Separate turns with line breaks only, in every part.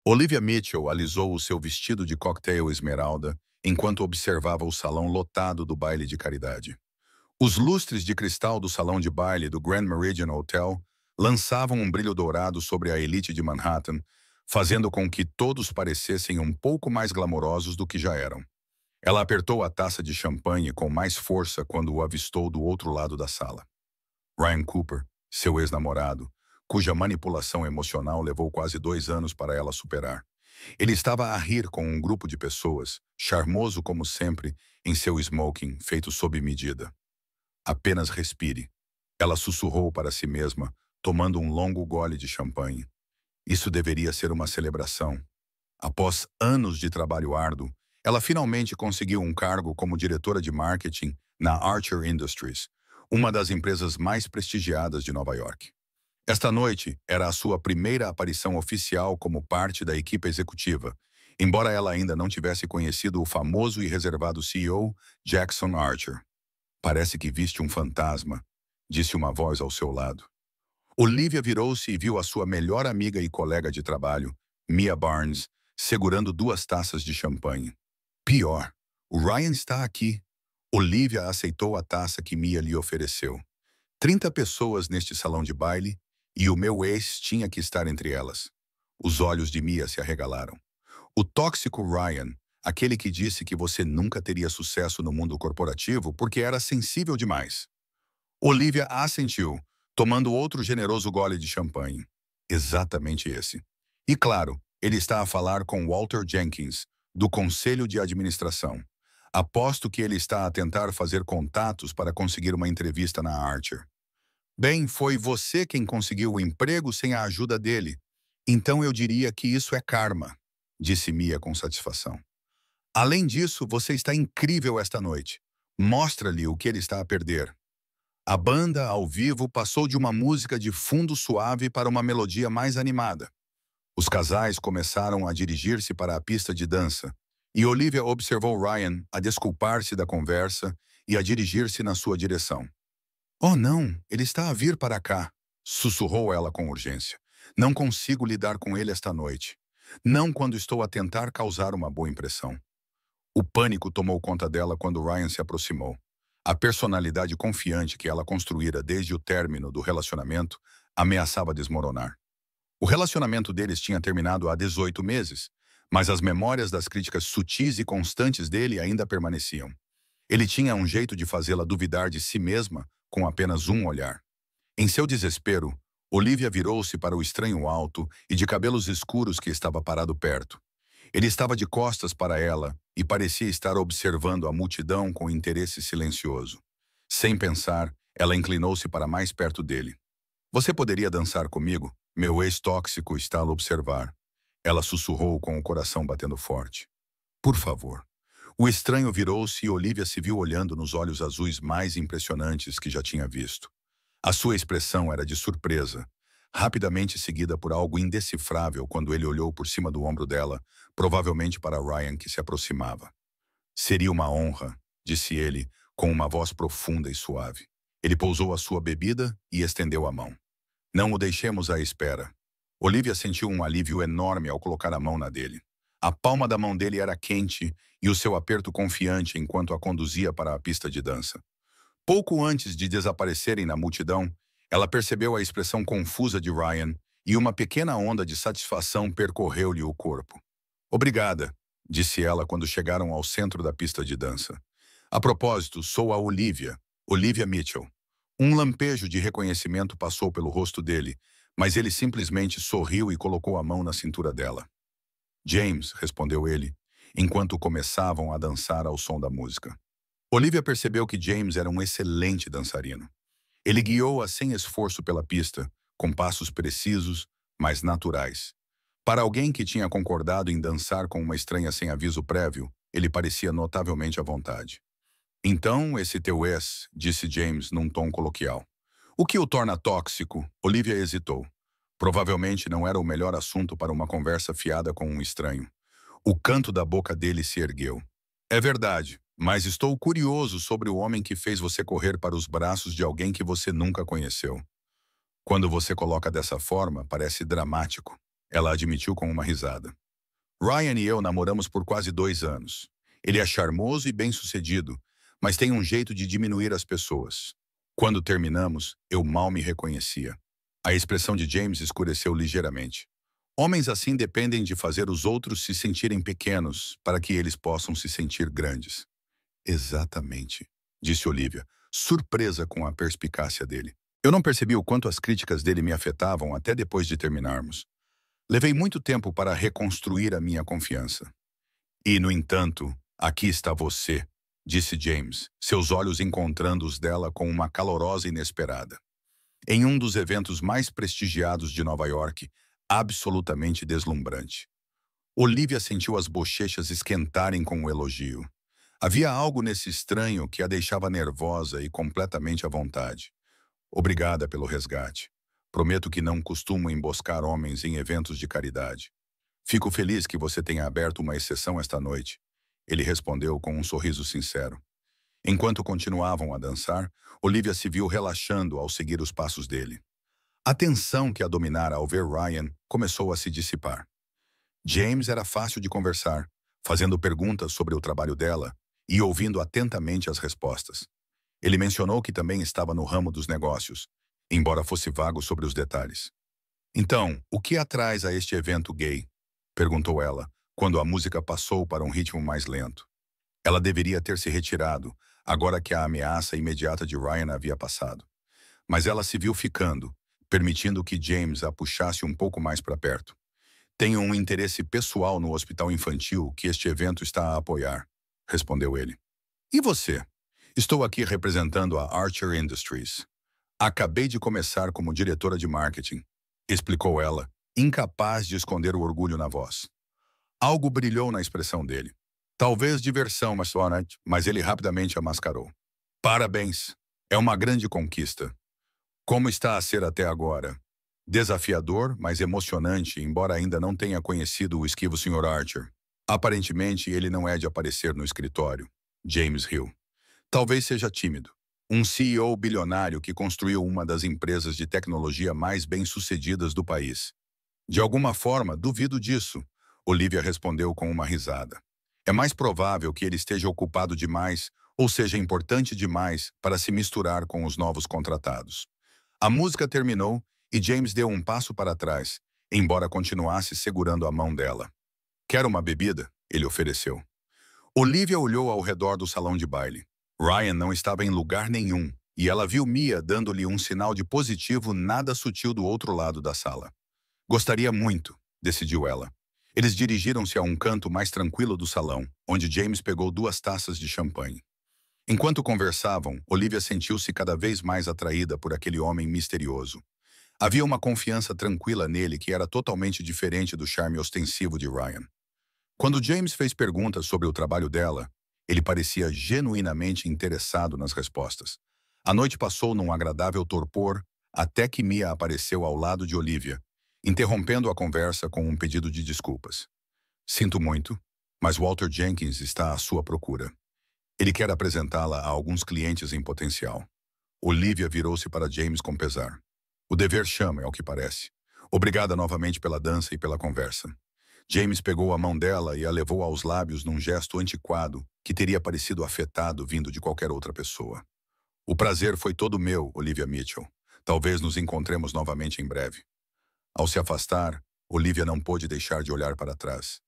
Olivia Mitchell alisou o seu vestido de cocktail esmeralda enquanto observava o salão lotado do baile de caridade. Os lustres de cristal do salão de baile do Grand Meridian Hotel lançavam um brilho dourado sobre a elite de Manhattan, fazendo com que todos parecessem um pouco mais glamourosos do que já eram. Ela apertou a taça de champanhe com mais força quando o avistou do outro lado da sala. Ryan Cooper, seu ex-namorado, cuja manipulação emocional levou quase 2 anos para ela superar. Ele estava a rir com um grupo de pessoas, charmoso como sempre, em seu smoking feito sob medida. Apenas respire. Ela sussurrou para si mesma, tomando um longo gole de champanhe. Isso deveria ser uma celebração. Após anos de trabalho árduo, ela finalmente conseguiu um cargo como diretora de marketing na Archer Industries, uma das empresas mais prestigiadas de Nova York. Esta noite era a sua primeira aparição oficial como parte da equipe executiva, embora ela ainda não tivesse conhecido o famoso e reservado CEO Jackson Archer. "Parece que viste um fantasma", disse uma voz ao seu lado. Olivia virou-se e viu a sua melhor amiga e colega de trabalho, Mia Barnes, segurando 2 taças de champanhe. Pior, o Ryan está aqui. Olivia aceitou a taça que Mia lhe ofereceu. 30 pessoas neste salão de baile, e o meu ex tinha que estar entre elas. Os olhos de Mia se arregalaram. O tóxico Ryan, aquele que disse que você nunca teria sucesso no mundo corporativo porque era sensível demais. Olivia assentiu, tomando outro generoso gole de champanhe. Exatamente esse. E claro, ele está a falar com Walter Jenkins, do Conselho de Administração. Aposto que ele está a tentar fazer contatos para conseguir uma entrevista na Archer. Bem, foi você quem conseguiu o emprego sem a ajuda dele. Então eu diria que isso é karma, disse Mia com satisfação. Além disso, você está incrível esta noite. Mostra-lhe o que ele está a perder. A banda, ao vivo, passou de uma música de fundo suave para uma melodia mais animada. Os casais começaram a dirigir-se para a pista de dança, e Olivia observou Ryan a desculpar-se da conversa e a dirigir-se na sua direção. "Oh não, ele está a vir para cá", sussurrou ela com urgência. "Não consigo lidar com ele esta noite. Não quando estou a tentar causar uma boa impressão." O pânico tomou conta dela quando Ryan se aproximou. A personalidade confiante que ela construíra desde o término do relacionamento ameaçava desmoronar. O relacionamento deles tinha terminado há 18 meses, mas as memórias das críticas sutis e constantes dele ainda permaneciam. Ele tinha um jeito de fazê-la duvidar de si mesma com apenas um olhar. Em seu desespero, Olivia virou-se para o estranho alto e de cabelos escuros que estava parado perto. Ele estava de costas para ela e parecia estar observando a multidão com interesse silencioso. Sem pensar, ela inclinou-se para mais perto dele. "Você poderia dançar comigo? Meu ex-tóxico está a observar." Ela sussurrou com o coração batendo forte. "Por favor." O estranho virou-se e Olivia se viu olhando nos olhos azuis mais impressionantes que já tinha visto. A sua expressão era de surpresa, rapidamente seguida por algo indecifrável quando ele olhou por cima do ombro dela, provavelmente para Ryan que se aproximava. "Seria uma honra", disse ele, com uma voz profunda e suave. Ele pousou a sua bebida e estendeu a mão. "Não o deixemos à espera." Olivia sentiu um alívio enorme ao colocar a mão na dele. A palma da mão dele era quente e o seu aperto confiante enquanto a conduzia para a pista de dança. Pouco antes de desaparecerem na multidão, ela percebeu a expressão confusa de Ryan e uma pequena onda de satisfação percorreu-lhe o corpo. "Obrigada", disse ela quando chegaram ao centro da pista de dança. "A propósito, sou a Olivia, Olivia Mitchell." Um lampejo de reconhecimento passou pelo rosto dele, mas ele simplesmente sorriu e colocou a mão na cintura dela. "James", respondeu ele, enquanto começavam a dançar ao som da música. Olivia percebeu que James era um excelente dançarino. Ele guiou-a sem esforço pela pista, com passos precisos, mas naturais. Para alguém que tinha concordado em dançar com uma estranha sem aviso prévio, ele parecia notavelmente à vontade. "Então, esse teu ex", disse James num tom coloquial. "O que o torna tóxico?" Olivia hesitou. Provavelmente não era o melhor assunto para uma conversa fiada com um estranho. O canto da boca dele se ergueu. "É verdade, mas estou curioso sobre o homem que fez você correr para os braços de alguém que você nunca conheceu." "Quando você coloca dessa forma, parece dramático." ela admitiu com uma risada. Ryan e eu namoramos por quase 2 anos. Ele é charmoso e bem-sucedido, mas tem um jeito de diminuir as pessoas. Quando terminamos, eu mal me reconhecia. A expressão de James escureceu ligeiramente. Homens assim dependem de fazer os outros se sentirem pequenos para que eles possam se sentir grandes. Exatamente, disse Olivia, surpresa com a perspicácia dele. Eu não percebi o quanto as críticas dele me afetavam até depois de terminarmos. Levei muito tempo para reconstruir a minha confiança. E, no entanto, aqui está você, disse James, seus olhos encontrando os dela com uma calorosa inesperada. Em um dos eventos mais prestigiados de Nova York, absolutamente deslumbrante. Olivia sentiu as bochechas esquentarem com o elogio. Havia algo nesse estranho que a deixava nervosa e completamente à vontade. Obrigada pelo resgate. Prometo que não costumo emboscar homens em eventos de caridade. Fico feliz que você tenha aberto uma exceção esta noite. Ele respondeu com um sorriso sincero. Enquanto continuavam a dançar, Olivia se viu relaxando ao seguir os passos dele. A tensão que a dominara ao ver Ryan começou a se dissipar. James era fácil de conversar, fazendo perguntas sobre o trabalho dela e ouvindo atentamente as respostas. Ele mencionou que também estava no ramo dos negócios, embora fosse vago sobre os detalhes. Então, o que atraz a este evento gay? Perguntou ela, quando a música passou para um ritmo mais lento. Ela deveria ter se retirado, agora que a ameaça imediata de Ryan havia passado. Mas ela se viu ficando, permitindo que James a puxasse um pouco mais para perto. Tenho um interesse pessoal no hospital infantil que este evento está a apoiar, respondeu ele. E você? Estou aqui representando a Archer Industries. Acabei de começar como diretora de marketing, explicou ela, incapaz de esconder o orgulho na voz. Algo brilhou na expressão dele. Talvez diversão, mas ele rapidamente a mascarou. Parabéns! É uma grande conquista. Como está a ser até agora? Desafiador, mas emocionante, embora ainda não tenha conhecido o esquivo Sr. Archer. Aparentemente, ele não é de aparecer no escritório. James riu. Talvez seja tímido. Um CEO bilionário que construiu uma das empresas de tecnologia mais bem-sucedidas do país. De alguma forma, duvido disso, Olivia respondeu com uma risada. É mais provável que ele esteja ocupado demais ou seja importante demais para se misturar com os novos contratados. A música terminou e James deu um passo para trás, embora continuasse segurando a mão dela. Quer uma bebida? Ele ofereceu. Olivia olhou ao redor do salão de baile. Ryan não estava em lugar nenhum, e ela viu Mia dando-lhe um sinal de positivo nada sutil do outro lado da sala. Gostaria muito, decidiu ela. Eles dirigiram-se a um canto mais tranquilo do salão, onde James pegou 2 taças de champanhe. Enquanto conversavam, Olivia sentiu-se cada vez mais atraída por aquele homem misterioso. Havia uma confiança tranquila nele que era totalmente diferente do charme ostensivo de Ryan. Quando James fez perguntas sobre o trabalho dela, ele parecia genuinamente interessado nas respostas. A noite passou num agradável torpor, até que Mia apareceu ao lado de Olivia, interrompendo a conversa com um pedido de desculpas. Sinto muito, mas Walter Jenkins está à sua procura. Ele quer apresentá-la a alguns clientes em potencial. Olivia virou-se para James com pesar. O dever chama, ao que parece. Obrigada novamente pela dança e pela conversa. James pegou a mão dela e a levou aos lábios num gesto antiquado que teria parecido afetado vindo de qualquer outra pessoa. O prazer foi todo meu, Olivia Mitchell. Talvez nos encontremos novamente em breve. Ao se afastar, Olivia não pôde deixar de olhar para trás.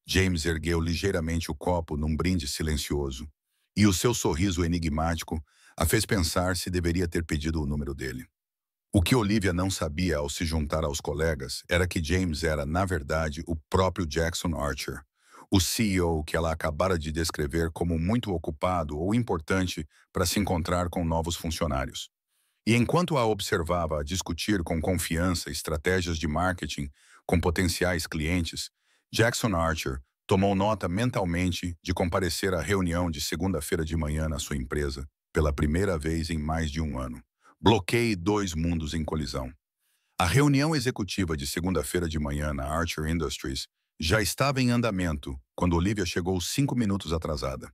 James ergueu ligeiramente o copo num brinde silencioso, e o seu sorriso enigmático a fez pensar se deveria ter pedido o número dele. O que Olivia não sabia ao se juntar aos colegas era que James era, na verdade, o próprio Jackson Archer, o CEO que ela acabara de descrever como muito ocupado ou importante para se encontrar com novos funcionários. E enquanto a observava discutir com confiança estratégias de marketing com potenciais clientes, Jackson Archer tomou nota mentalmente de comparecer à reunião de segunda-feira de manhã na sua empresa, pela primeira vez em mais de um ano. Bloqueie 2 mundos em colisão. A reunião executiva de segunda-feira de manhã na Archer Industries já estava em andamento quando Olivia chegou 5 minutos atrasada.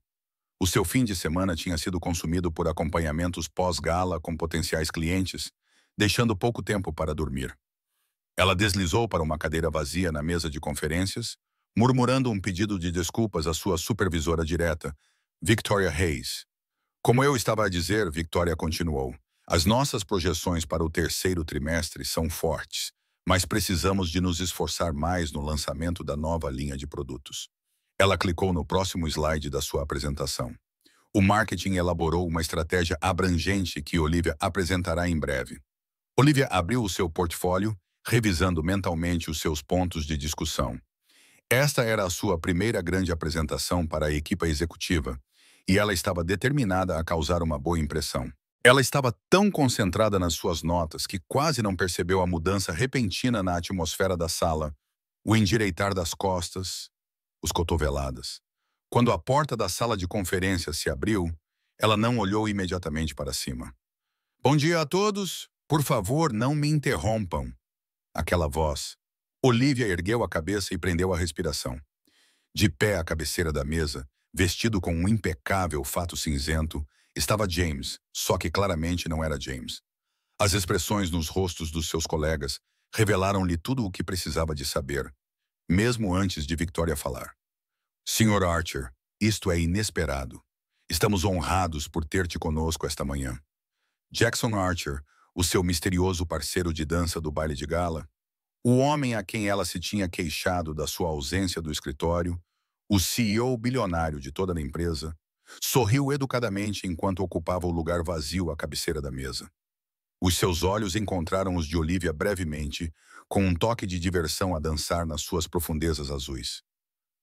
O seu fim de semana tinha sido consumido por acompanhamentos pós-gala com potenciais clientes, deixando pouco tempo para dormir. Ela deslizou para uma cadeira vazia na mesa de conferências, murmurando um pedido de desculpas à sua supervisora direta, Victoria Hayes. Como eu estava a dizer, Victoria continuou, as nossas projeções para o terceiro trimestre são fortes, mas precisamos de nos esforçar mais no lançamento da nova linha de produtos. Ela clicou no próximo slide da sua apresentação. O marketing elaborou uma estratégia abrangente que Olivia apresentará em breve. Olivia abriu o seu portfólio, revisando mentalmente os seus pontos de discussão. Esta era a sua primeira grande apresentação para a equipa executiva, e ela estava determinada a causar uma boa impressão. Ela estava tão concentrada nas suas notas que quase não percebeu a mudança repentina na atmosfera da sala, o endireitar das costas, os cotoveladas. Quando a porta da sala de conferência se abriu, ela não olhou imediatamente para cima. Bom dia a todos! Por favor, não me interrompam. Aquela voz. Olivia ergueu a cabeça e prendeu a respiração. De pé à cabeceira da mesa, vestido com um impecável fato cinzento, estava James, só que claramente não era James. As expressões nos rostos dos seus colegas revelaram-lhe tudo o que precisava de saber, mesmo antes de Victoria falar. Sr. Archer, isto é inesperado. Estamos honrados por ter-te conosco esta manhã. Jackson Archer, o seu misterioso parceiro de dança do baile de gala, o homem a quem ela se tinha queixado da sua ausência do escritório, o CEO bilionário de toda a empresa, sorriu educadamente enquanto ocupava o lugar vazio à cabeceira da mesa. Os seus olhos encontraram os de Olivia brevemente, com um toque de diversão a dançar nas suas profundezas azuis.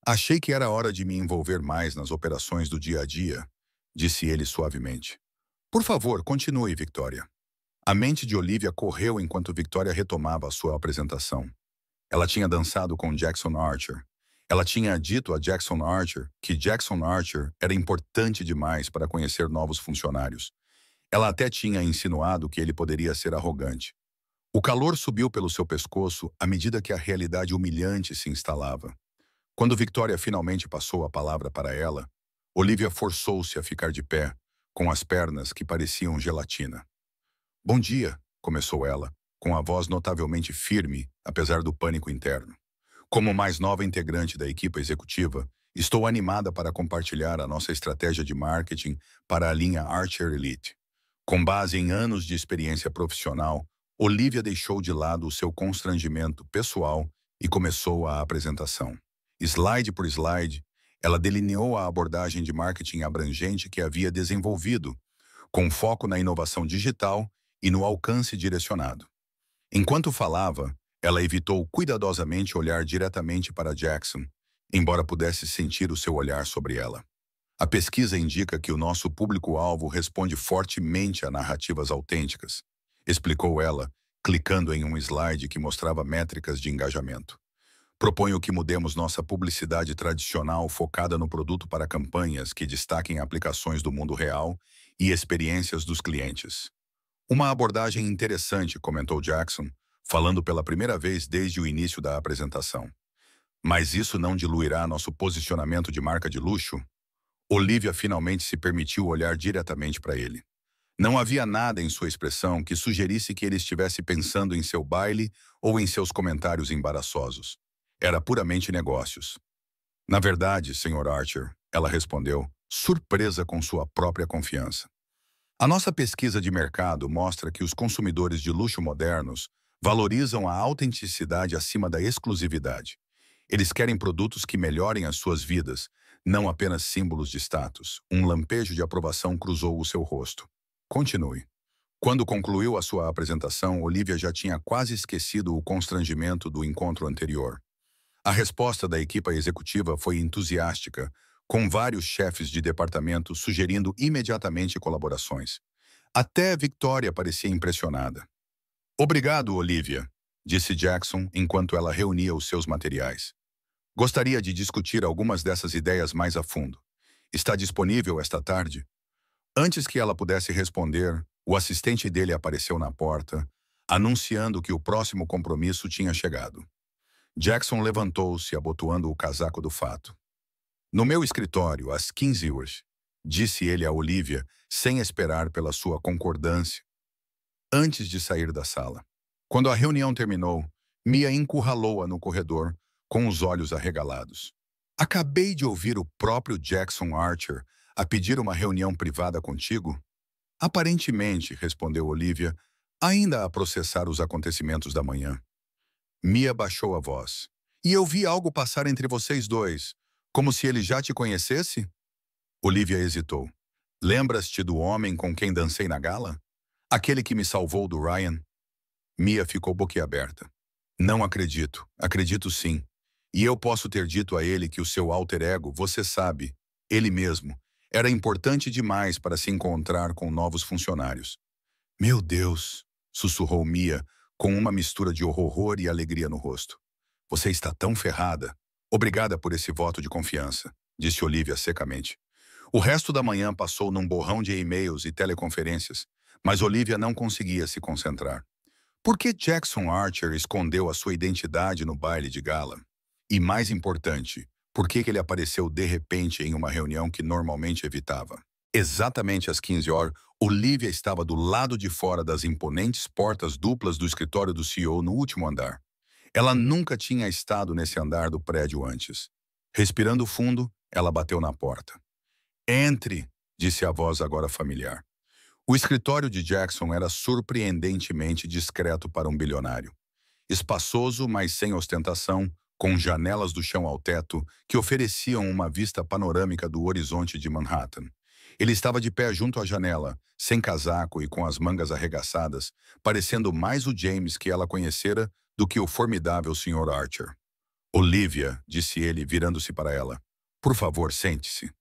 Achei que era hora de me envolver mais nas operações do dia a dia, disse ele suavemente. Por favor, continue, Victoria. A mente de Olivia correu enquanto Victoria retomava a sua apresentação. Ela tinha dançado com Jackson Archer. Ela tinha dito a Jackson Archer que Jackson Archer era importante demais para conhecer novos funcionários. Ela até tinha insinuado que ele poderia ser arrogante. O calor subiu pelo seu pescoço à medida que a realidade humilhante se instalava. Quando Victoria finalmente passou a palavra para ela, Olivia forçou-se a ficar de pé, com as pernas que pareciam gelatina. Bom dia, começou ela, com a voz notavelmente firme, apesar do pânico interno. Como mais nova integrante da equipa executiva, estou animada para compartilhar a nossa estratégia de marketing para a linha Archer Elite. Com base em anos de experiência profissional, Olivia deixou de lado o seu constrangimento pessoal e começou a apresentação. Slide por slide, ela delineou a abordagem de marketing abrangente que havia desenvolvido, com foco na inovação digital e no alcance direcionado. Enquanto falava, ela evitou cuidadosamente olhar diretamente para Jackson, embora pudesse sentir o seu olhar sobre ela. A pesquisa indica que o nosso público-alvo responde fortemente a narrativas autênticas, explicou ela, clicando em um slide que mostrava métricas de engajamento. Proponho que mudemos nossa publicidade tradicional focada no produto para campanhas que destaquem aplicações do mundo real e experiências dos clientes. Uma abordagem interessante, comentou Jackson, falando pela primeira vez desde o início da apresentação. Mas isso não diluirá nosso posicionamento de marca de luxo? Olivia finalmente se permitiu olhar diretamente para ele. Não havia nada em sua expressão que sugerisse que ele estivesse pensando em seu baile ou em seus comentários embaraçosos. Era puramente negócios. Na verdade, Sr. Archer, ela respondeu, surpresa com sua própria confiança. A nossa pesquisa de mercado mostra que os consumidores de luxo modernos valorizam a autenticidade acima da exclusividade. Eles querem produtos que melhorem as suas vidas, não apenas símbolos de status. Um lampejo de aprovação cruzou o seu rosto. Continue. Quando concluiu a sua apresentação, Olivia já tinha quase esquecido o constrangimento do encontro anterior. A resposta da equipa executiva foi entusiástica, com vários chefes de departamento sugerindo imediatamente colaborações. Até Victoria parecia impressionada. Obrigado, Olivia, disse Jackson enquanto ela reunia os seus materiais. Gostaria de discutir algumas dessas ideias mais a fundo. Está disponível esta tarde? Antes que ela pudesse responder, o assistente dele apareceu na porta, anunciando que o próximo compromisso tinha chegado. Jackson levantou-se, abotoando o casaco do fato. No meu escritório, às 15 horas, disse ele a Olivia, sem esperar pela sua concordância, antes de sair da sala. Quando a reunião terminou, Mia encurralou-a no corredor, com os olhos arregalados. Acabei de ouvir o próprio Jackson Archer a pedir uma reunião privada contigo? Aparentemente, respondeu Olivia, ainda a processar os acontecimentos da manhã. Mia baixou a voz. E eu vi algo passar entre vocês dois, como se ele já te conhecesse? Olivia hesitou. Lembras-te do homem com quem dancei na gala? Aquele que me salvou do Ryan? Mia ficou boquiaberta. Não acredito. Acredito sim. E eu posso ter dito a ele que o seu alter ego, você sabe, ele mesmo, era importante demais para se encontrar com novos funcionários. Meu Deus, sussurrou Mia, com uma mistura de horror e alegria no rosto. Você está tão ferrada. Obrigada por esse voto de confiança, disse Olivia secamente. O resto da manhã passou num borrão de e-mails e teleconferências, mas Olivia não conseguia se concentrar. Por que Jackson Archer escondeu a sua identidade no baile de gala? E mais importante, por que ele apareceu de repente em uma reunião que normalmente evitava? Exatamente às 15 horas, Olivia estava do lado de fora das imponentes portas duplas do escritório do CEO no último andar. Ela nunca tinha estado nesse andar do prédio antes. Respirando fundo, ela bateu na porta. Entre, disse a voz agora familiar. O escritório de Jackson era surpreendentemente discreto para um bilionário. Espaçoso, mas sem ostentação, com janelas do chão ao teto que ofereciam uma vista panorâmica do horizonte de Manhattan. Ele estava de pé junto à janela, sem casaco e com as mangas arregaçadas, parecendo mais o James que ela conhecera do que o formidável Sr. Archer. Olivia, disse ele, virando-se para ela. Por favor, sente-se.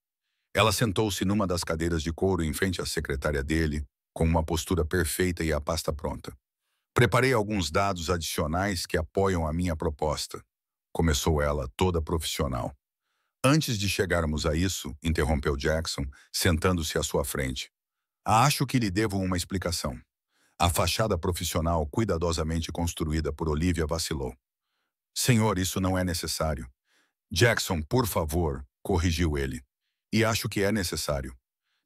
Ela sentou-se numa das cadeiras de couro em frente à secretária dele, com uma postura perfeita e a pasta pronta. Preparei alguns dados adicionais que apoiam a minha proposta. Começou ela, toda profissional. Antes de chegarmos a isso, interrompeu Jackson, sentando-se à sua frente. Acho que lhe devo uma explicação. A fachada profissional cuidadosamente construída por Olivia vacilou. Senhor, isso não é necessário. Jackson, por favor, corrigiu ele. E acho que é necessário.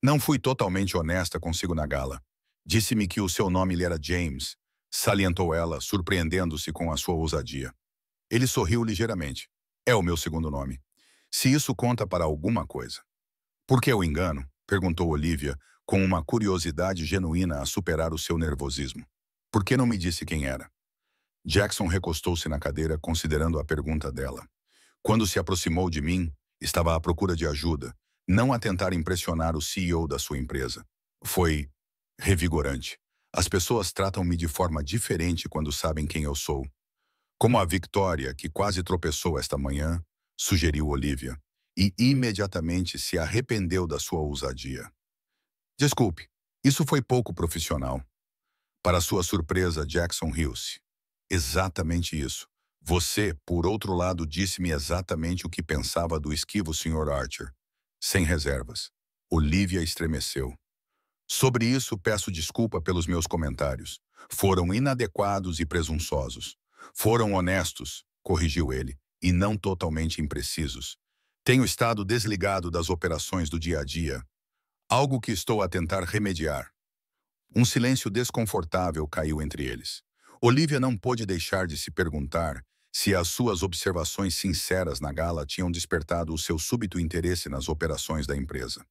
Não fui totalmente honesta consigo na gala. Disse-me que o seu nome lhe era James, salientou ela, surpreendendo-se com a sua ousadia. Ele sorriu ligeiramente. É o meu segundo nome. Se isso conta para alguma coisa. Por que o engano? Perguntou Olivia, com uma curiosidade genuína a superar o seu nervosismo. Por que não me disse quem era? Jackson recostou-se na cadeira, considerando a pergunta dela. Quando se aproximou de mim, estava à procura de ajuda, não a tentar impressionar o CEO da sua empresa. Foi revigorante. As pessoas tratam-me de forma diferente quando sabem quem eu sou. Como a Victoria, que quase tropeçou esta manhã, sugeriu Olivia, e imediatamente se arrependeu da sua ousadia. Desculpe, isso foi pouco profissional. Para sua surpresa, Jackson riu-se. Exatamente isso. Você, por outro lado, disse-me exatamente o que pensava do esquivo Sr. Archer. Sem reservas. Olivia estremeceu. Sobre isso, peço desculpa pelos meus comentários. Foram inadequados e presunçosos. Foram honestos, corrigiu ele, e não totalmente imprecisos. Tenho estado desligado das operações do dia a dia. Algo que estou a tentar remediar. Um silêncio desconfortável caiu entre eles. Olivia não pôde deixar de se perguntar se as suas observações sinceras na gala tinham despertado o seu súbito interesse nas operações da empresa.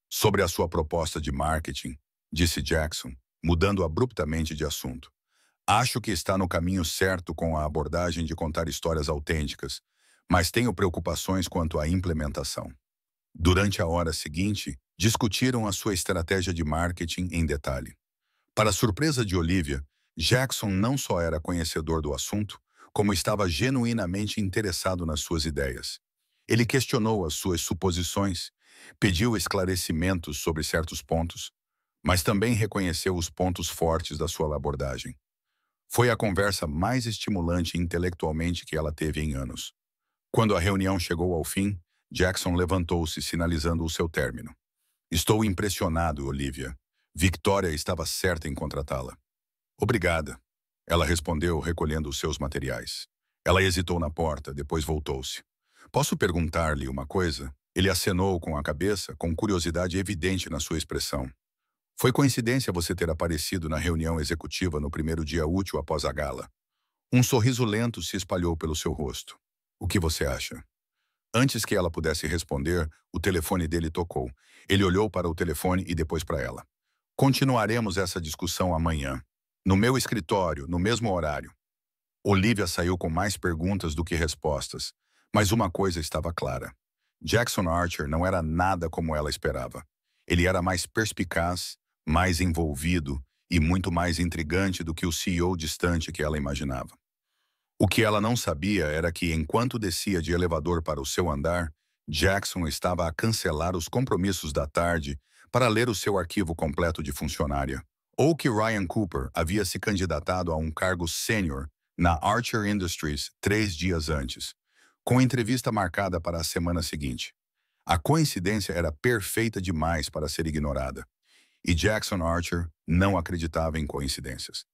Sobre a sua proposta de marketing, disse Jackson, mudando abruptamente de assunto. Acho que está no caminho certo com a abordagem de contar histórias autênticas, mas tenho preocupações quanto à implementação. Durante a hora seguinte, discutiram a sua estratégia de marketing em detalhe. Para surpresa de Olivia, Jackson não só era conhecedor do assunto, como estava genuinamente interessado nas suas ideias. Ele questionou as suas suposições, pediu esclarecimentos sobre certos pontos, mas também reconheceu os pontos fortes da sua abordagem. Foi a conversa mais estimulante intelectualmente que ela teve em anos. Quando a reunião chegou ao fim, Jackson levantou-se, sinalizando o seu término. Estou impressionado, Olivia. Victoria estava certa em contratá-la. Obrigada, ela respondeu, recolhendo os seus materiais. Ela hesitou na porta, depois voltou-se. Posso perguntar-lhe uma coisa? Ele acenou com a cabeça, com curiosidade evidente na sua expressão. Foi coincidência você ter aparecido na reunião executiva no primeiro dia útil após a gala. Um sorriso lento se espalhou pelo seu rosto. O que você acha? Antes que ela pudesse responder, o telefone dele tocou. Ele olhou para o telefone e depois para ela. Continuaremos essa discussão amanhã. No meu escritório, no mesmo horário. Olivia saiu com mais perguntas do que respostas. Mas uma coisa estava clara. Jackson Archer não era nada como ela esperava. Ele era mais perspicaz, mais envolvido e muito mais intrigante do que o CEO distante que ela imaginava. O que ela não sabia era que, enquanto descia de elevador para o seu andar, Jackson estava a cancelar os compromissos da tarde para ler o seu arquivo completo de funcionária. Ou que Ryan Cooper havia se candidatado a um cargo sênior na Archer Industries 3 dias antes, com entrevista marcada para a semana seguinte. A coincidência era perfeita demais para ser ignorada. E Jackson Archer não acreditava em coincidências.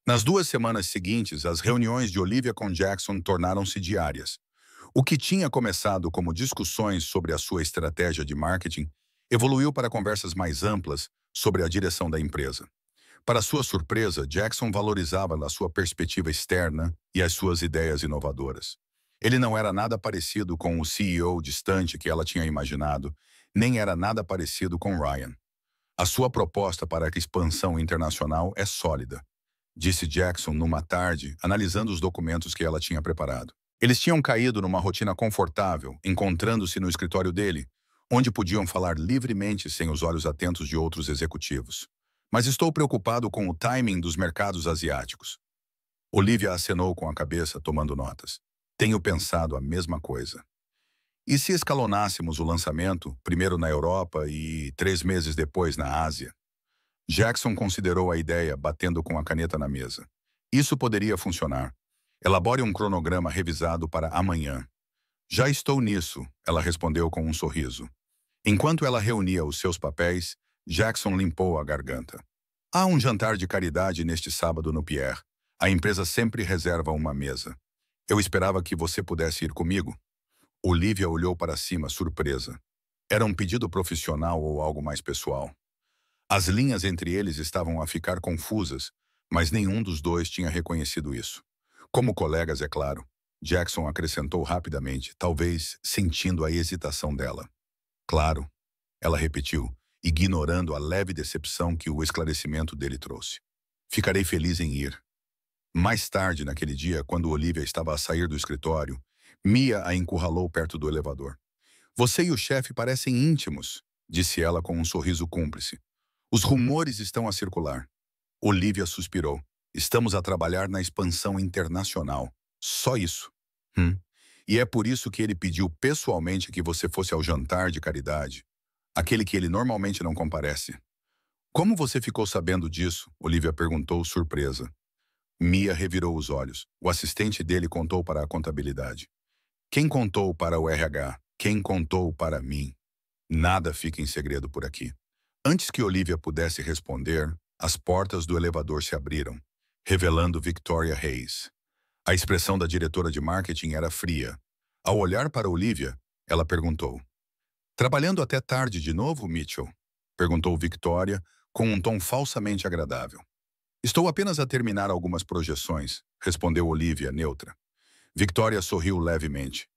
Nas 2 semanas seguintes, as reuniões de Olivia com Jackson tornaram-se diárias. O que tinha começado como discussões sobre a sua estratégia de marketing evoluiu para conversas mais amplas sobre a direção da empresa. Para sua surpresa, Jackson valorizava a sua perspectiva externa e as suas ideias inovadoras. Ele não era nada parecido com o CEO distante que ela tinha imaginado, nem era nada parecido com Ryan. A sua proposta para a expansão internacional é sólida, disse Jackson numa tarde, analisando os documentos que ela tinha preparado. Eles tinham caído numa rotina confortável, encontrando-se no escritório dele, onde podiam falar livremente sem os olhos atentos de outros executivos. Mas estou preocupado com o timing dos mercados asiáticos. Olivia acenou com a cabeça, tomando notas. Tenho pensado a mesma coisa. E se escalonássemos o lançamento, primeiro na Europa e 3 meses depois na Ásia? Jackson considerou a ideia, batendo com a caneta na mesa. Isso poderia funcionar. Elabore um cronograma revisado para amanhã. Já estou nisso, ela respondeu com um sorriso. Enquanto ela reunia os seus papéis, Jackson limpou a garganta. Há um jantar de caridade neste sábado no Pierre. A empresa sempre reserva uma mesa. Eu esperava que você pudesse ir comigo. Olivia olhou para cima, surpresa. Era um pedido profissional ou algo mais pessoal? As linhas entre eles estavam a ficar confusas, mas nenhum dos dois tinha reconhecido isso. Como colegas, é claro, Jackson acrescentou rapidamente, talvez sentindo a hesitação dela. Claro, ela repetiu, ignorando a leve decepção que o esclarecimento dele trouxe. Ficarei feliz em ir. Mais tarde naquele dia, quando Olivia estava a sair do escritório, Mia a encurralou perto do elevador. Você e o chefe parecem íntimos, disse ela com um sorriso cúmplice. Os rumores estão a circular. Olivia suspirou. Estamos a trabalhar na expansão internacional. Só isso. E é por isso que ele pediu pessoalmente que você fosse ao jantar de caridade, aquele que ele normalmente não comparece. Como você ficou sabendo disso? Olivia perguntou, surpresa. Mia revirou os olhos. O assistente dele contou para a contabilidade. Quem contou para o RH? Quem contou para mim? Nada fica em segredo por aqui. Antes que Olivia pudesse responder, as portas do elevador se abriram, revelando Victoria Hayes. A expressão da diretora de marketing era fria. Ao olhar para Olivia, ela perguntou. Trabalhando até tarde de novo, Mitchell? Perguntou Victoria, com um tom falsamente agradável. Estou apenas a terminar algumas projeções, respondeu Olivia, neutra. Victoria sorriu levemente.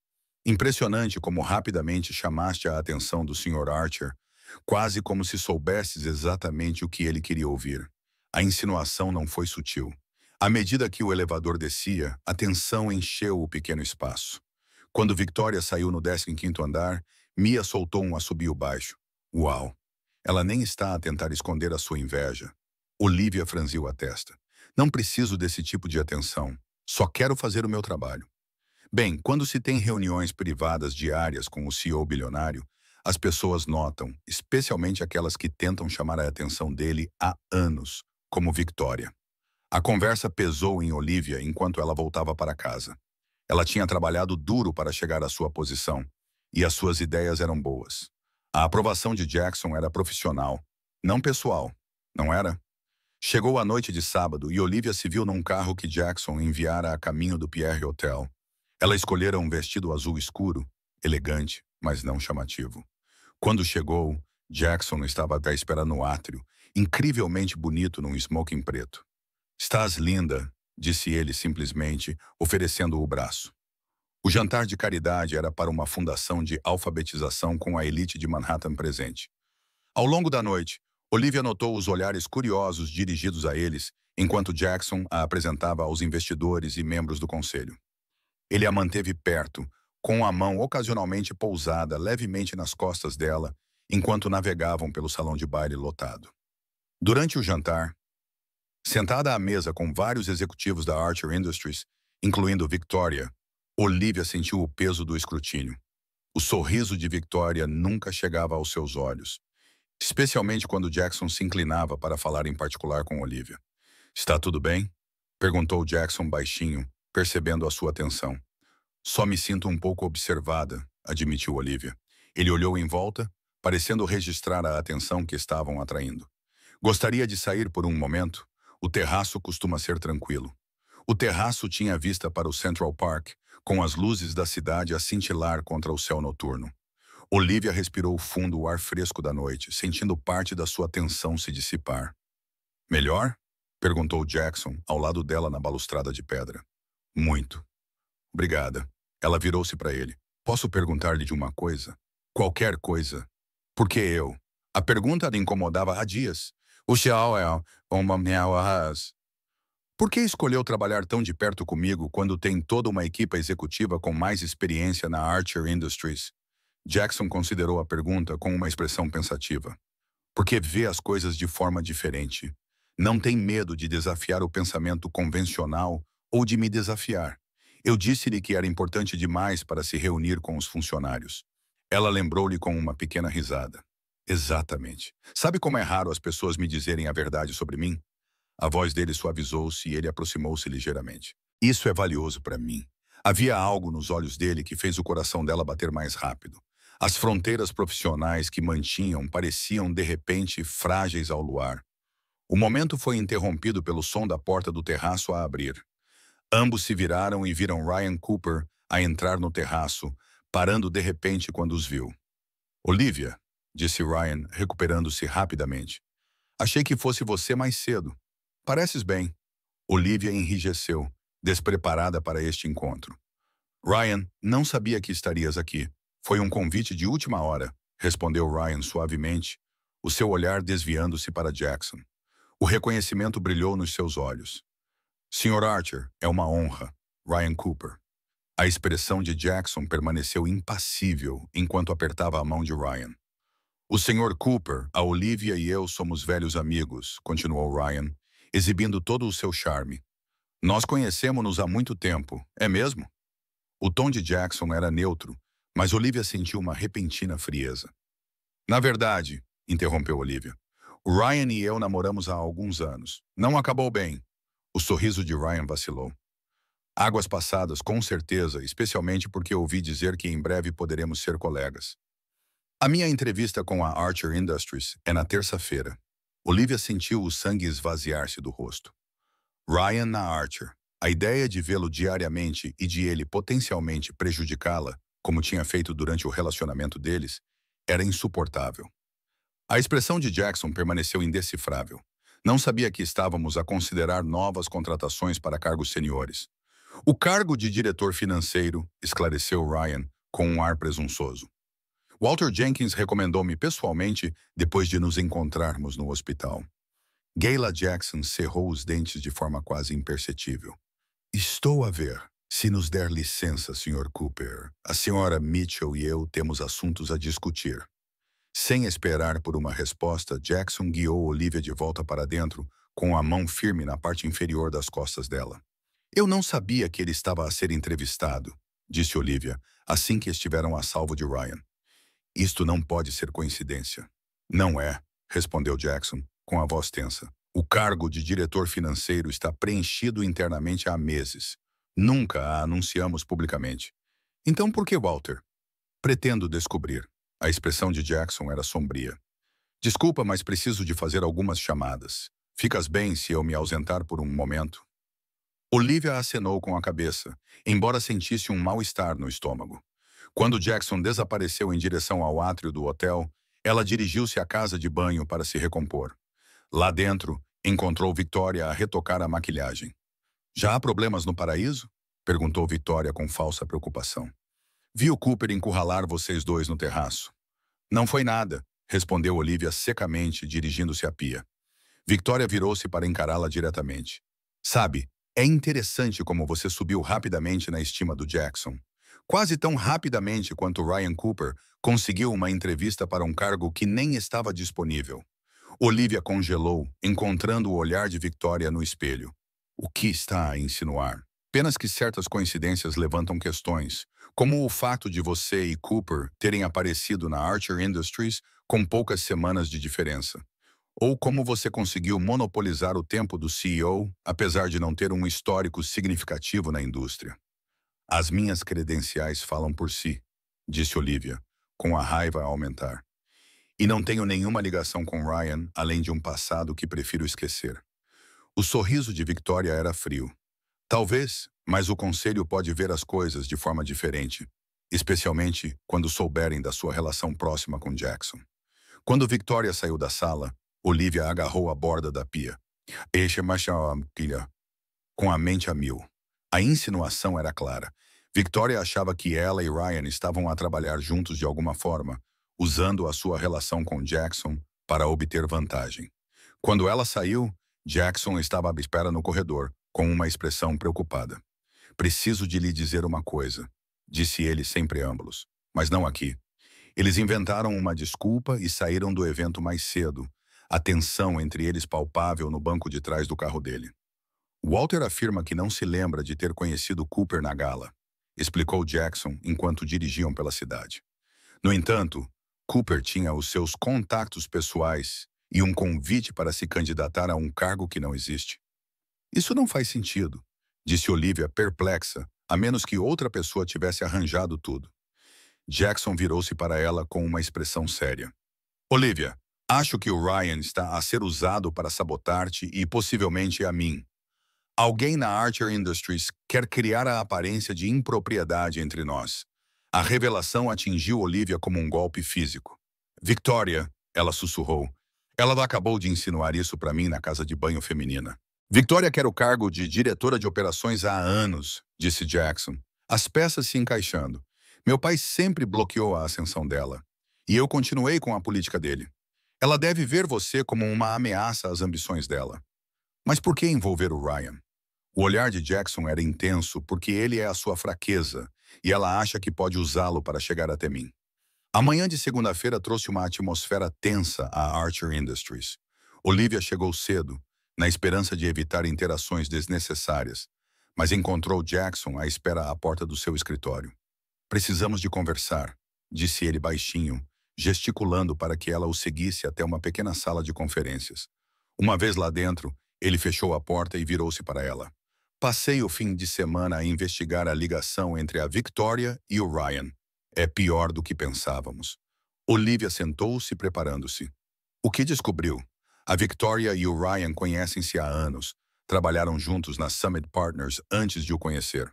Impressionante como rapidamente chamaste a atenção do Sr. Archer, quase como se soubesses exatamente o que ele queria ouvir. A insinuação não foi sutil. À medida que o elevador descia, a tensão encheu o pequeno espaço. Quando Victoria saiu no 15º andar, Mia soltou um assobio baixo. Uau! Ela nem está a tentar esconder a sua inveja. Olivia franziu a testa. Não preciso desse tipo de atenção. Só quero fazer o meu trabalho. Bem, quando se tem reuniões privadas diárias com o CEO bilionário, as pessoas notam, especialmente aquelas que tentam chamar a atenção dele há anos, como Victoria. A conversa pesou em Olivia enquanto ela voltava para casa. Ela tinha trabalhado duro para chegar à sua posição, e as suas ideias eram boas. A aprovação de Jackson era profissional, não pessoal, não era? Chegou a noite de sábado e Olivia se viu num carro que Jackson enviara a caminho do Pierre Hotel. Ela escolhera um vestido azul escuro, elegante, mas não chamativo. Quando chegou, Jackson estava à espera no átrio, incrivelmente bonito num smoking preto. Estás linda, disse ele simplesmente, oferecendo o braço. O jantar de caridade era para uma fundação de alfabetização com a elite de Manhattan presente. Ao longo da noite, Olivia notou os olhares curiosos dirigidos a eles, enquanto Jackson a apresentava aos investidores e membros do conselho. Ele a manteve perto, com a mão ocasionalmente pousada levemente nas costas dela, enquanto navegavam pelo salão de baile lotado. Durante o jantar, sentada à mesa com vários executivos da Archer Industries, incluindo Victoria, Olivia sentiu o peso do escrutínio. O sorriso de Victoria nunca chegava aos seus olhos, especialmente quando Jackson se inclinava para falar em particular com Olivia. "Está tudo bem?" perguntou Jackson baixinho, percebendo a sua atenção. "Só me sinto um pouco observada", admitiu Olivia. Ele olhou em volta, parecendo registrar a atenção que estavam atraindo. "Gostaria de sair por um momento? O terraço costuma ser tranquilo." O terraço tinha vista para o Central Park, com as luzes da cidade a cintilar contra o céu noturno. Olivia respirou fundo o ar fresco da noite, sentindo parte da sua tensão se dissipar. "Melhor?" perguntou Jackson, ao lado dela na balustrada de pedra. "Muito." "Obrigada." Ela virou-se para ele. "Posso perguntar-lhe de uma coisa?" "Qualquer coisa." "Por que eu?" A pergunta lhe incomodava há dias. "O Xiao é uma meia-horas." "Por que escolheu trabalhar tão de perto comigo quando tem toda uma equipa executiva com mais experiência na Archer Industries?" Jackson considerou a pergunta com uma expressão pensativa. "Porque vê as coisas de forma diferente. Não tem medo de desafiar o pensamento convencional ou de me desafiar. Eu disse-lhe que era importante demais para se reunir com os funcionários." Ela lembrou-lhe com uma pequena risada. "Exatamente. Sabe como é raro as pessoas me dizerem a verdade sobre mim?" A voz dele suavizou-se e ele aproximou-se ligeiramente. "Isso é valioso para mim." Havia algo nos olhos dele que fez o coração dela bater mais rápido. As fronteiras profissionais que mantinham pareciam, de repente, frágeis ao luar. O momento foi interrompido pelo som da porta do terraço a abrir. Ambos se viraram e viram Ryan Cooper a entrar no terraço, parando de repente quando os viu. "Olivia", disse Ryan, recuperando-se rapidamente. "Achei que fosse você mais cedo. Pareces bem." Olivia enrijeceu, despreparada para este encontro. "Ryan, não sabia que estarias aqui. Foi um convite de última hora", respondeu Ryan suavemente, o seu olhar desviando-se para Jackson. O reconhecimento brilhou nos seus olhos. "Sr. Archer, é uma honra." Ryan Cooper. A expressão de Jackson permaneceu impassível enquanto apertava a mão de Ryan. "O Sr. Cooper, a Olivia e eu somos velhos amigos", continuou Ryan, exibindo todo o seu charme. "Nós conhecemos-nos há muito tempo, é mesmo?" O tom de Jackson era neutro, mas Olivia sentiu uma repentina frieza. "Na verdade", interrompeu Olivia, "o Ryan e eu namoramos há alguns anos. Não acabou bem." O sorriso de Ryan vacilou. "Águas passadas, com certeza, especialmente porque ouvi dizer que em breve poderemos ser colegas." "A minha entrevista com a Archer Industries é na terça-feira." Olivia sentiu o sangue esvaziar-se do rosto. Ryan na Archer. A ideia de vê-lo diariamente e de ele potencialmente prejudicá-la, como tinha feito durante o relacionamento deles, era insuportável. A expressão de Jackson permaneceu indecifrável. Não sabia que estávamos a considerar novas contratações para cargos seniores. "O cargo de diretor financeiro", esclareceu Ryan, com um ar presunçoso. "Walter Jenkins recomendou-me pessoalmente depois de nos encontrarmos no hospital." Gayla Jackson cerrou os dentes de forma quase imperceptível. "Estou a ver. Se nos der licença, Sr. Cooper, a Sra. Mitchell e eu temos assuntos a discutir." Sem esperar por uma resposta, Jackson guiou Olivia de volta para dentro, com a mão firme na parte inferior das costas dela. "Eu não sabia que ele estava a ser entrevistado", disse Olivia, assim que estiveram a salvo de Ryan. "Isto não pode ser coincidência." "Não é", respondeu Jackson, com a voz tensa. "O cargo de diretor financeiro está preenchido internamente há meses. Nunca a anunciamos publicamente." "Então por que Walter?" "Pretendo descobrir." A expressão de Jackson era sombria. "Desculpa, mas preciso de fazer algumas chamadas. Ficas bem se eu me ausentar por um momento?" Olivia acenou com a cabeça, embora sentisse um mal-estar no estômago. Quando Jackson desapareceu em direção ao átrio do hotel, ela dirigiu-se à casa de banho para se recompor. Lá dentro, encontrou Victoria a retocar a maquilhagem. Já há problemas no paraíso? Perguntou Victoria com falsa preocupação. Vi o Cooper encurralar vocês dois no terraço. Não foi nada, respondeu Olivia secamente, dirigindo-se à pia. Victoria virou-se para encará-la diretamente. Sabe, é interessante como você subiu rapidamente na estima do Jackson. Quase tão rapidamente quanto Ryan Cooper conseguiu uma entrevista para um cargo que nem estava disponível. Olivia congelou, encontrando o olhar de Victoria no espelho. O que está a insinuar? Apenas que certas coincidências levantam questões, como o fato de você e Cooper terem aparecido na Archer Industries com poucas semanas de diferença. Ou como você conseguiu monopolizar o tempo do CEO, apesar de não ter um histórico significativo na indústria. As minhas credenciais falam por si, disse Olivia, com a raiva a aumentar. E não tenho nenhuma ligação com Ryan, além de um passado que prefiro esquecer. O sorriso de Victoria era frio. Talvez, mas o conselho pode ver as coisas de forma diferente, especialmente quando souberem da sua relação próxima com Jackson. Quando Victoria saiu da sala, Olivia agarrou a borda da pia. Eixa filha, com a mente a mil. A insinuação era clara. Victoria achava que ela e Ryan estavam a trabalhar juntos de alguma forma, usando a sua relação com Jackson para obter vantagem. Quando ela saiu, Jackson estava à espera no corredor, com uma expressão preocupada. Preciso de lhe dizer uma coisa, disse ele sem preâmbulos, mas não aqui. Eles inventaram uma desculpa e saíram do evento mais cedo, a tensão entre eles palpável no banco de trás do carro dele. Walter afirma que não se lembra de ter conhecido Cooper na gala, explicou Jackson enquanto dirigiam pela cidade. No entanto, Cooper tinha os seus contatos pessoais e um convite para se candidatar a um cargo que não existe. Isso não faz sentido, disse Olivia perplexa, a menos que outra pessoa tivesse arranjado tudo. Jackson virou-se para ela com uma expressão séria. Olivia, acho que o Ryan está a ser usado para sabotar-te e possivelmente a mim. Alguém na Archer Industries quer criar a aparência de impropriedade entre nós. A revelação atingiu Olivia como um golpe físico. Victoria, ela sussurrou. Ela acabou de insinuar isso para mim na casa de banho feminina. Victoria quer o cargo de diretora de operações há anos, disse Jackson, as peças se encaixando. Meu pai sempre bloqueou a ascensão dela. E eu continuei com a política dele. Ela deve ver você como uma ameaça às ambições dela. Mas por que envolver o Ryan? O olhar de Jackson era intenso porque ele é a sua fraqueza e ela acha que pode usá-lo para chegar até mim. A manhã de segunda-feira trouxe uma atmosfera tensa à Archer Industries. Olivia chegou cedo, na esperança de evitar interações desnecessárias, mas encontrou Jackson à espera à porta do seu escritório. Precisamos de conversar, disse ele baixinho, gesticulando para que ela o seguisse até uma pequena sala de conferências. Uma vez lá dentro, ele fechou a porta e virou-se para ela. Passei o fim de semana a investigar a ligação entre a Victoria e o Ryan. É pior do que pensávamos. Olivia sentou-se preparando-se. O que descobriu? A Victoria e o Ryan conhecem-se há anos. Trabalharam juntos na Summit Partners antes de o conhecer.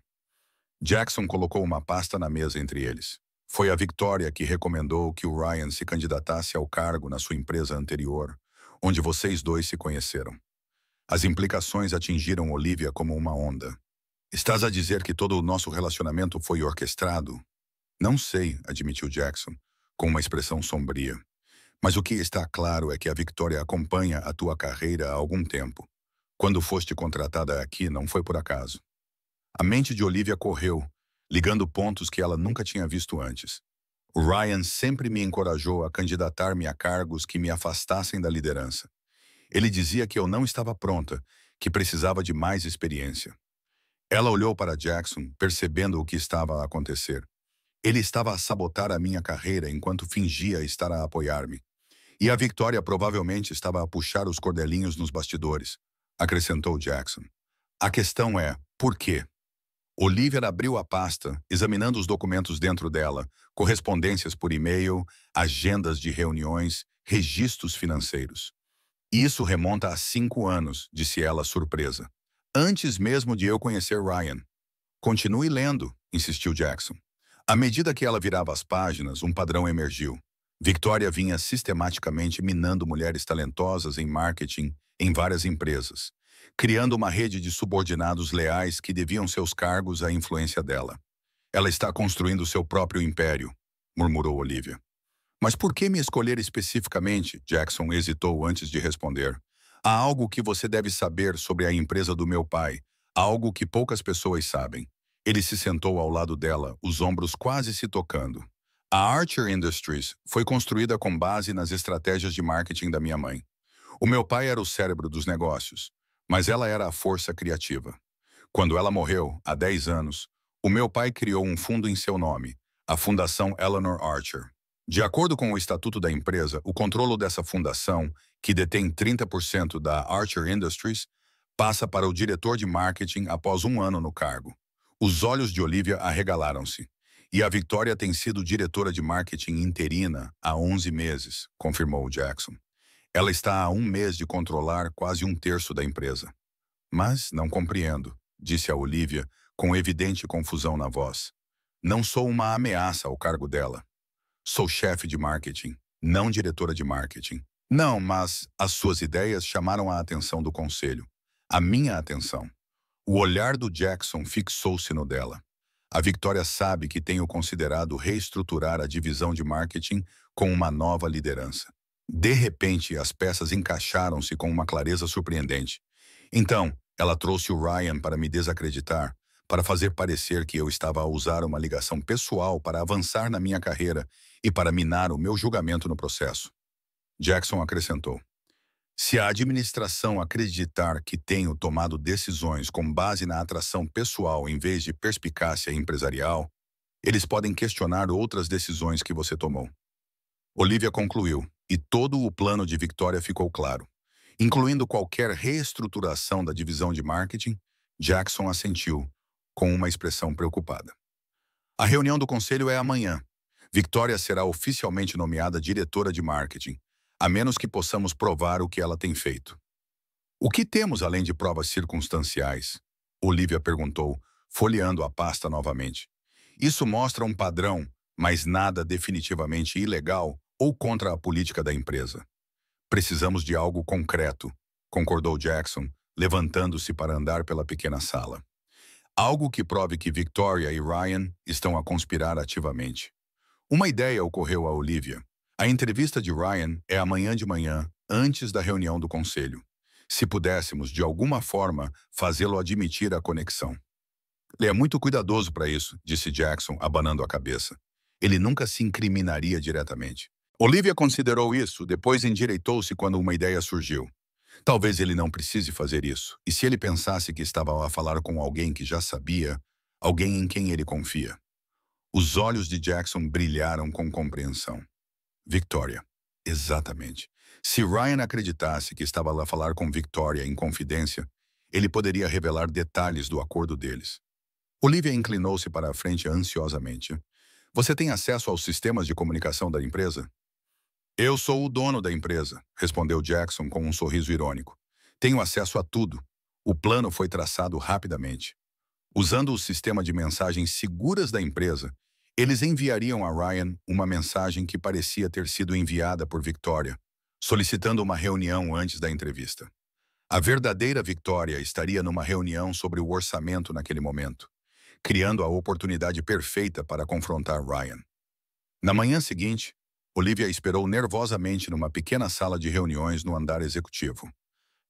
Jackson colocou uma pasta na mesa entre eles. Foi a Victoria que recomendou que o Ryan se candidatasse ao cargo na sua empresa anterior, onde vocês dois se conheceram. As implicações atingiram Olivia como uma onda. Estás a dizer que todo o nosso relacionamento foi orquestrado? Não sei, admitiu Jackson, com uma expressão sombria. Mas o que está claro é que a Victoria acompanha a tua carreira há algum tempo. Quando foste contratada aqui, não foi por acaso. A mente de Olivia correu, ligando pontos que ela nunca tinha visto antes. O Ryan sempre me encorajou a candidatar-me a cargos que me afastassem da liderança. Ele dizia que eu não estava pronta, que precisava de mais experiência. Ela olhou para Jackson, percebendo o que estava a acontecer. Ele estava a sabotar a minha carreira enquanto fingia estar a apoiar-me. E a Victoria provavelmente estava a puxar os cordelinhos nos bastidores, acrescentou Jackson. A questão é, por quê? Olivia abriu a pasta, examinando os documentos dentro dela, correspondências por e-mail, agendas de reuniões, registros financeiros. Isso remonta a 5 anos, disse ela surpresa. Antes mesmo de eu conhecer Ryan. Continue lendo, insistiu Jackson. À medida que ela virava as páginas, um padrão emergiu. Victoria vinha sistematicamente minando mulheres talentosas em marketing em várias empresas. criando uma rede de subordinados leais que deviam seus cargos à influência dela. Ela está construindo seu próprio império, murmurou Olivia. Mas por que me escolher especificamente? Jackson hesitou antes de responder. Há algo que você deve saber sobre a empresa do meu pai, algo que poucas pessoas sabem. Ele se sentou ao lado dela, os ombros quase se tocando. A Archer Industries foi construída com base nas estratégias de marketing da minha mãe. O meu pai era o cérebro dos negócios, mas ela era a força criativa. Quando ela morreu, há 10 anos, o meu pai criou um fundo em seu nome, a Fundação Eleanor Archer. De acordo com o estatuto da empresa, o controle dessa fundação, que detém 30% da Archer Industries, passa para o diretor de marketing após um ano no cargo. Os olhos de Olivia arregalaram-se. E a Victoria tem sido diretora de marketing interina há 11 meses, confirmou Jackson. Ela está há um mês de controlar quase um terço da empresa. Mas não compreendo, disse a Olivia, com evidente confusão na voz. Não sou uma ameaça ao cargo dela. Sou chefe de marketing, não diretora de marketing. Não, mas as suas ideias chamaram a atenção do conselho. A minha atenção. O olhar do Jackson fixou-se no dela. A Victoria sabe que tenho considerado reestruturar a divisão de marketing com uma nova liderança. De repente, as peças encaixaram-se com uma clareza surpreendente. Então, ela trouxe o Ryan para me desacreditar, para fazer parecer que eu estava a usar uma ligação pessoal para avançar na minha carreira e para minar o meu julgamento no processo. Jackson acrescentou. Se a administração acreditar que tenho tomado decisões com base na atração pessoal em vez de perspicácia empresarial, eles podem questionar outras decisões que você tomou. Olivia concluiu, e todo o plano de Victoria ficou claro. Incluindo qualquer reestruturação da divisão de marketing, Jackson assentiu, com uma expressão preocupada. A reunião do conselho é amanhã. Victoria será oficialmente nomeada diretora de marketing, a menos que possamos provar o que ela tem feito. O que temos além de provas circunstanciais? Olivia perguntou, folheando a pasta novamente. Isso mostra um padrão, mas nada definitivamente ilegal ou contra a política da empresa. Precisamos de algo concreto, concordou Jackson, levantando-se para andar pela pequena sala. Algo que prove que Victoria e Ryan estão a conspirar ativamente. Uma ideia ocorreu a Olivia. A entrevista de Ryan é amanhã de manhã, antes da reunião do conselho. Se pudéssemos, de alguma forma, fazê-lo admitir a conexão. Ele é muito cuidadoso para isso, disse Jackson, abanando a cabeça. Ele nunca se incriminaria diretamente. Olivia considerou isso, depois endireitou-se quando uma ideia surgiu. Talvez ele não precise fazer isso, e se ele pensasse que estava a falar com alguém que já sabia, alguém em quem ele confia. Os olhos de Jackson brilharam com compreensão. Victoria. Exatamente. Se Ryan acreditasse que estava lá a falar com Victoria em confidência, ele poderia revelar detalhes do acordo deles. Olivia inclinou-se para a frente ansiosamente. Você tem acesso aos sistemas de comunicação da empresa? Eu sou o dono da empresa, respondeu Jackson com um sorriso irônico. Tenho acesso a tudo. O plano foi traçado rapidamente. Usando o sistema de mensagens seguras da empresa, eles enviariam a Ryan uma mensagem que parecia ter sido enviada por Victoria, solicitando uma reunião antes da entrevista. A verdadeira Victoria estaria numa reunião sobre o orçamento naquele momento, criando a oportunidade perfeita para confrontar Ryan. Na manhã seguinte, Olivia esperou nervosamente numa pequena sala de reuniões no andar executivo.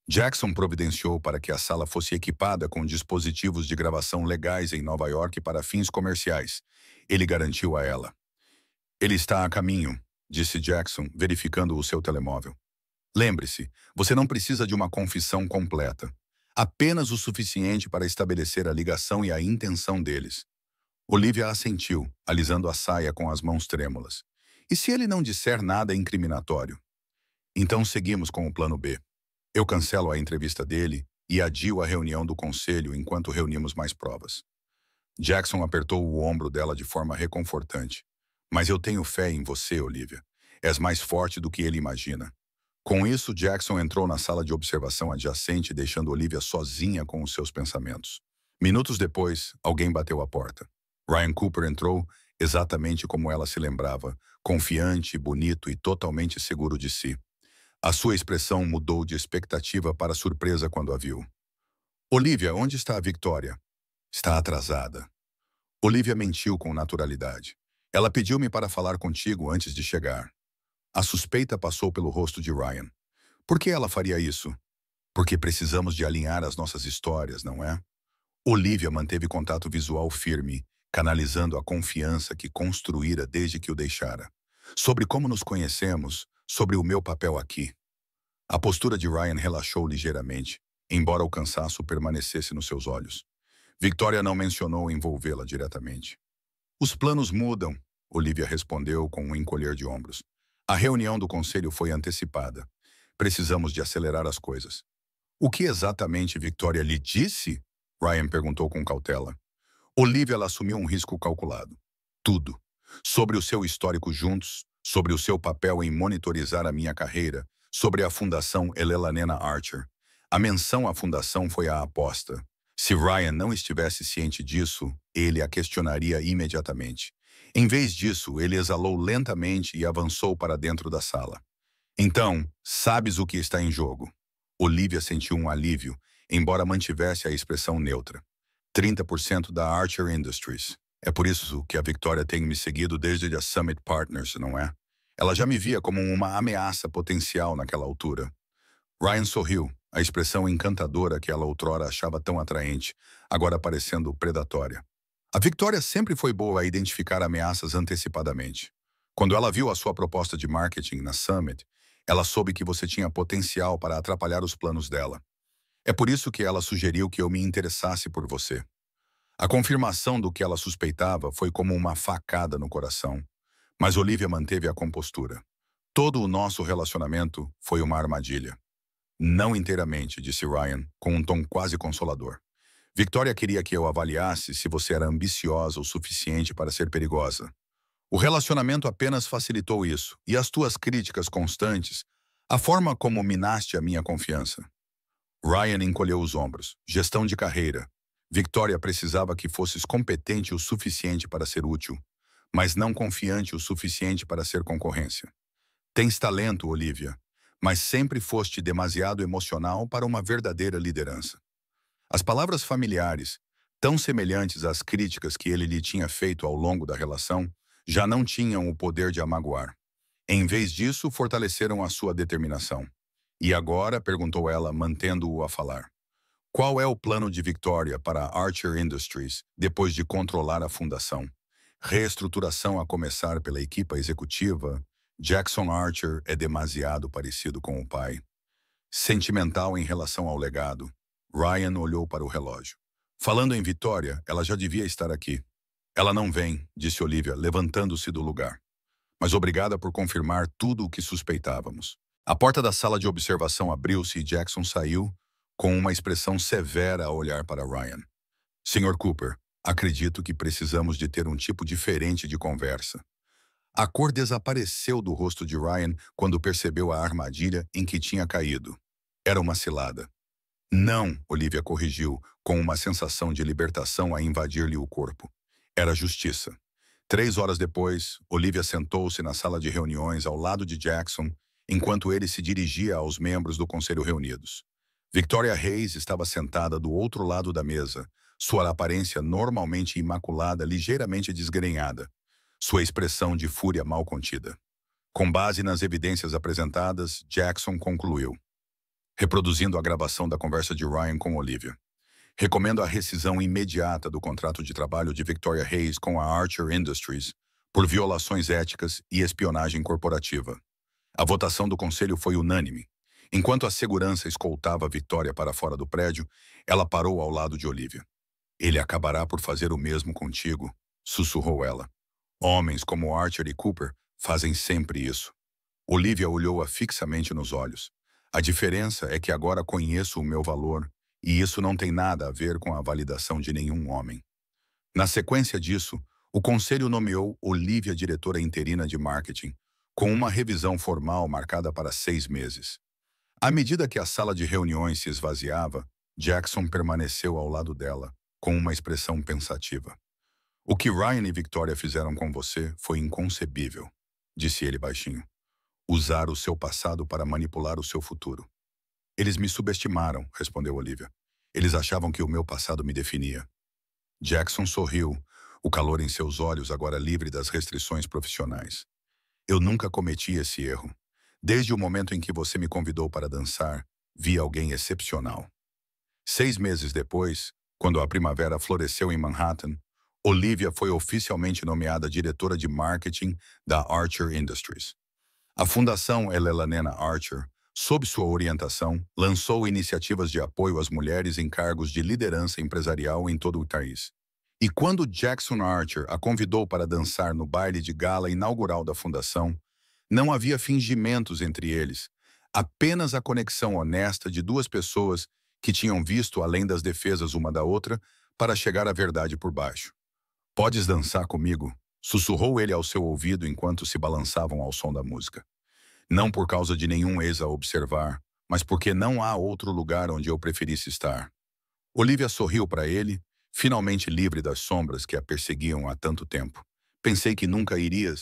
Jackson providenciou para que a sala fosse equipada com dispositivos de gravação legais em Nova York para fins comerciais. Ele garantiu a ela. Ele está a caminho, disse Jackson, verificando o seu telemóvel. Lembre-se, você não precisa de uma confissão completa. Apenas o suficiente para estabelecer a ligação e a intenção deles. Olivia assentiu, alisando a saia com as mãos trêmulas. E se ele não disser nada incriminatório? Então seguimos com o plano B. Eu cancelo a entrevista dele e adio a reunião do conselho enquanto reunimos mais provas. Jackson apertou o ombro dela de forma reconfortante. Mas eu tenho fé em você, Olivia. És mais forte do que ele imagina. Com isso, Jackson entrou na sala de observação adjacente, deixando Olivia sozinha com os seus pensamentos. Minutos depois, alguém bateu à porta. Ryan Cooper entrou, exatamente como ela se lembrava, confiante, bonito e totalmente seguro de si. A sua expressão mudou de expectativa para surpresa quando a viu. Olivia, onde está a Victoria? Está atrasada. Olivia mentiu com naturalidade. Ela pediu-me para falar contigo antes de chegar. A suspeita passou pelo rosto de Ryan. Por que ela faria isso? Porque precisamos de alinhar as nossas histórias, não é? Olivia manteve contato visual firme, canalizando a confiança que construíra desde que o deixara. Sobre como nos conhecemos, sobre o meu papel aqui. A postura de Ryan relaxou ligeiramente, embora o cansaço permanecesse nos seus olhos. Victoria não mencionou envolvê-la diretamente. Os planos mudam, Olivia respondeu com um encolher de ombros. A reunião do conselho foi antecipada. Precisamos de acelerar as coisas. O que exatamente Victoria lhe disse? Ryan perguntou com cautela. Olivia ela assumiu um risco calculado. Tudo. Sobre o seu histórico juntos, sobre o seu papel em monitorizar a minha carreira, sobre a Fundação Elelanena Archer. A menção à fundação foi a aposta. Se Ryan não estivesse ciente disso, ele a questionaria imediatamente. Em vez disso, ele exalou lentamente e avançou para dentro da sala. Então, sabes o que está em jogo. Olivia sentiu um alívio, embora mantivesse a expressão neutra. 30% da Archer Industries. É por isso que a Victoria tem me seguido desde a Summit Partners, não é? Ela já me via como uma ameaça potencial naquela altura. Ryan sorriu, a expressão encantadora que ela outrora achava tão atraente, agora parecendo predatória. A Victoria sempre foi boa a identificar ameaças antecipadamente. Quando ela viu a sua proposta de marketing na Summit, ela soube que você tinha potencial para atrapalhar os planos dela. É por isso que ela sugeriu que eu me interessasse por você. A confirmação do que ela suspeitava foi como uma facada no coração, mas Olivia manteve a compostura. Todo o nosso relacionamento foi uma armadilha. Não inteiramente, disse Ryan, com um tom quase consolador. Victoria queria que eu avaliasse se você era ambiciosa o suficiente para ser perigosa. O relacionamento apenas facilitou isso, e as tuas críticas constantes, a forma como minaste a minha confiança. Ryan encolheu os ombros. Gestão de carreira. Victoria precisava que fosses competente o suficiente para ser útil, mas não confiante o suficiente para ser concorrência. Tens talento, Olivia, mas sempre foste demasiado emocional para uma verdadeira liderança. As palavras familiares, tão semelhantes às críticas que ele lhe tinha feito ao longo da relação, já não tinham o poder de a magoar. Em vez disso, fortaleceram a sua determinação. E agora, perguntou ela, mantendo-o a falar. Qual é o plano de Victoria para a Archer Industries depois de controlar a fundação? Reestruturação a começar pela equipa executiva. Jackson Archer é demasiado parecido com o pai. Sentimental em relação ao legado. Ryan olhou para o relógio. Falando em Victoria, ela já devia estar aqui. Ela não vem, disse Olivia, levantando-se do lugar. Mas obrigada por confirmar tudo o que suspeitávamos. A porta da sala de observação abriu-se e Jackson saiu, com uma expressão severa a olhar para Ryan. Sr. Cooper, acredito que precisamos de ter um tipo diferente de conversa. A cor desapareceu do rosto de Ryan quando percebeu a armadilha em que tinha caído. Era uma cilada. Não, Olivia corrigiu, com uma sensação de libertação a invadir-lhe o corpo. Era justiça. 3 horas depois, Olivia sentou-se na sala de reuniões ao lado de Jackson, enquanto ele se dirigia aos membros do conselho reunidos. Victoria Hayes estava sentada do outro lado da mesa, sua aparência normalmente imaculada ligeiramente desgrenhada, sua expressão de fúria mal contida. Com base nas evidências apresentadas, Jackson concluiu, reproduzindo a gravação da conversa de Ryan com Olivia. Recomendo a rescisão imediata do contrato de trabalho de Victoria Hayes com a Archer Industries por violações éticas e espionagem corporativa. A votação do conselho foi unânime. Enquanto a segurança escoltava Victoria para fora do prédio, ela parou ao lado de Olivia. Ele acabará por fazer o mesmo contigo, sussurrou ela. Homens como Archer e Cooper fazem sempre isso. Olivia olhou-a fixamente nos olhos. A diferença é que agora conheço o meu valor, e isso não tem nada a ver com a validação de nenhum homem. Na sequência disso, o conselho nomeou Olivia diretora interina de marketing, com uma revisão formal marcada para 6 meses. À medida que a sala de reuniões se esvaziava, Jackson permaneceu ao lado dela, com uma expressão pensativa. O que Ryan e Victoria fizeram com você foi inconcebível, disse ele baixinho. Usar o seu passado para manipular o seu futuro. Eles me subestimaram, respondeu Olivia. Eles achavam que o meu passado me definia. Jackson sorriu, o calor em seus olhos agora livre das restrições profissionais. Eu nunca cometi esse erro. Desde o momento em que você me convidou para dançar, vi alguém excepcional. 6 meses depois, quando a primavera floresceu em Manhattan, Olivia foi oficialmente nomeada diretora de marketing da Archer Industries. A Fundação Elelana Archer, sob sua orientação, lançou iniciativas de apoio às mulheres em cargos de liderança empresarial em todo o país. E quando Jackson Archer a convidou para dançar no baile de gala inaugural da fundação, não havia fingimentos entre eles, apenas a conexão honesta de duas pessoas que tinham visto além das defesas uma da outra para chegar à verdade por baixo. "Podes dançar comigo?", sussurrou ele ao seu ouvido enquanto se balançavam ao som da música. Não por causa de nenhum ex a observar, mas porque não há outro lugar onde eu preferisse estar. Olivia sorriu para ele, finalmente livre das sombras que a perseguiam há tanto tempo. "Pensei que nunca irias